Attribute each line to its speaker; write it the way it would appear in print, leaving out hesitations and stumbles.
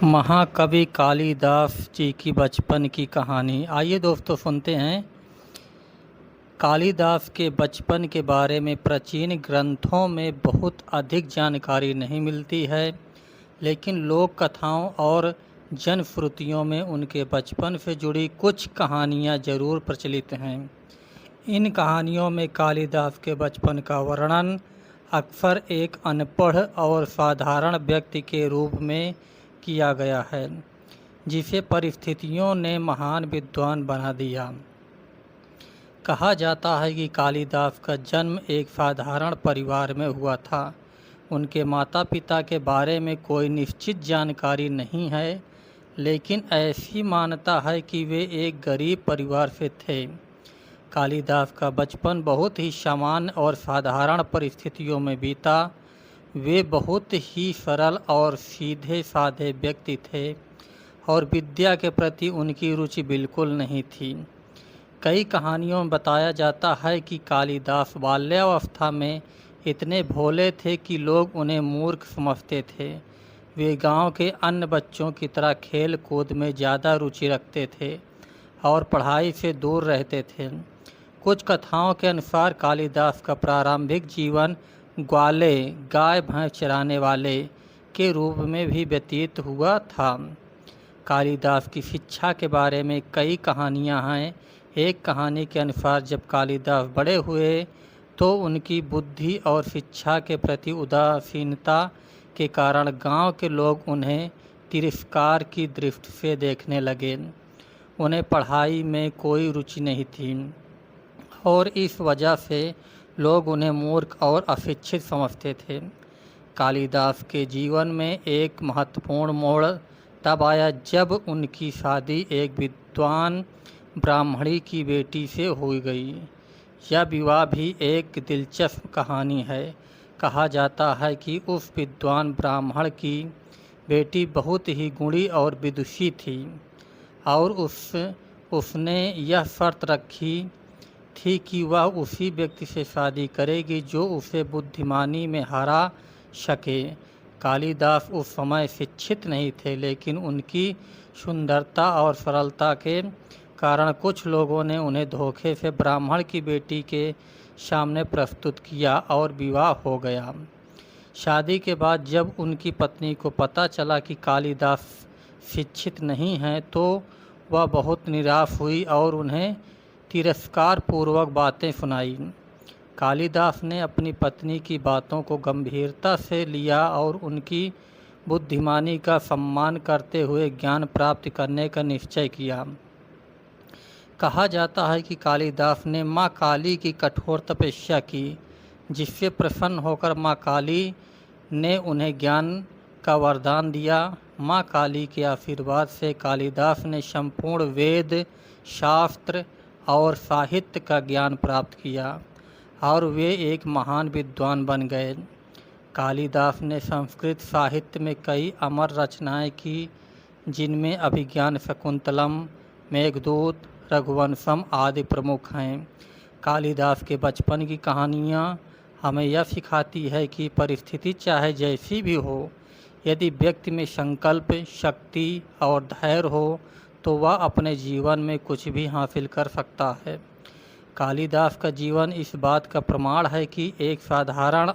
Speaker 1: महाकवि कालिदास जी की बचपन की कहानी। आइए दोस्तों सुनते हैं। कालिदास के बचपन के बारे में प्राचीन ग्रंथों में बहुत अधिक जानकारी नहीं मिलती है, लेकिन लोक कथाओं और जनश्रुतियों में उनके बचपन से जुड़ी कुछ कहानियाँ जरूर प्रचलित हैं। इन कहानियों में कालिदास के बचपन का वर्णन अक्सर एक अनपढ़ और साधारण व्यक्ति के रूप में किया गया है, जिसे परिस्थितियों ने महान विद्वान बना दिया। कहा जाता है कि कालिदास का जन्म एक साधारण परिवार में हुआ था। उनके माता पिता के बारे में कोई निश्चित जानकारी नहीं है, लेकिन ऐसी मान्यता है कि वे एक गरीब परिवार से थे। कालिदास का बचपन बहुत ही सामान्य और साधारण परिस्थितियों में बीता। वे बहुत ही सरल और सीधे साधे व्यक्ति थे और विद्या के प्रति उनकी रुचि बिल्कुल नहीं थी। कई कहानियों में बताया जाता है कि कालिदास बाल्यावस्था में इतने भोले थे कि लोग उन्हें मूर्ख समझते थे। वे गांव के अन्य बच्चों की तरह खेल कूद में ज़्यादा रुचि रखते थे और पढ़ाई से दूर रहते थे। कुछ कथाओं के अनुसार कालिदास का प्रारंभिक जीवन ग्वाले, गाय भैंस चराने वाले के रूप में भी व्यतीत हुआ था। कालिदास की शिक्षा के बारे में कई कहानियां हैं। एक कहानी के अनुसार जब कालिदास बड़े हुए तो उनकी बुद्धि और शिक्षा के प्रति उदासीनता के कारण गांव के लोग उन्हें तिरस्कार की दृष्टि से देखने लगे। उन्हें पढ़ाई में कोई रुचि नहीं थी और इस वजह से लोग उन्हें मूर्ख और अशिक्षित समझते थे। कालिदास के जीवन में एक महत्वपूर्ण मोड़ तब आया जब उनकी शादी एक विद्वान ब्राह्मणी की बेटी से हो गई। यह विवाह भी एक दिलचस्प कहानी है। कहा जाता है कि उस विद्वान ब्राह्मण की बेटी बहुत ही गुणी और विदुषी थी और उसने यह शर्त रखी थी कि वह उसी व्यक्ति से शादी करेगी जो उसे बुद्धिमानी में हरा सके। कालिदास उस समय शिक्षित नहीं थे, लेकिन उनकी सुंदरता और सरलता के कारण कुछ लोगों ने उन्हें धोखे से ब्राह्मण की बेटी के सामने प्रस्तुत किया और विवाह हो गया। शादी के बाद जब उनकी पत्नी को पता चला कि कालिदास शिक्षित नहीं हैं, तो वह बहुत निराश हुई और उन्हें तिरस्कार पूर्वक बातें सुनाई। कालिदास ने अपनी पत्नी की बातों को गंभीरता से लिया और उनकी बुद्धिमानी का सम्मान करते हुए ज्ञान प्राप्त करने का निश्चय किया। कहा जाता है कि कालिदास ने माँ काली की कठोर तपस्या की, जिससे प्रसन्न होकर माँ काली ने उन्हें ज्ञान का वरदान दिया। माँ काली के आशीर्वाद से कालिदास ने संपूर्ण वेद, शास्त्र और साहित्य का ज्ञान प्राप्त किया और वे एक महान विद्वान बन गए। कालिदास ने संस्कृत साहित्य में कई अमर रचनाएं की, जिनमें अभिज्ञान शकुंतलम, मेघदूत, रघुवंशम आदि प्रमुख हैं। कालिदास के बचपन की कहानियाँ हमें यह सिखाती है कि परिस्थिति चाहे जैसी भी हो, यदि व्यक्ति में संकल्प, शक्ति और धैर्य हो तो वह अपने जीवन में कुछ भी हासिल कर सकता है। कालिदास का जीवन इस बात का प्रमाण है कि एक साधारण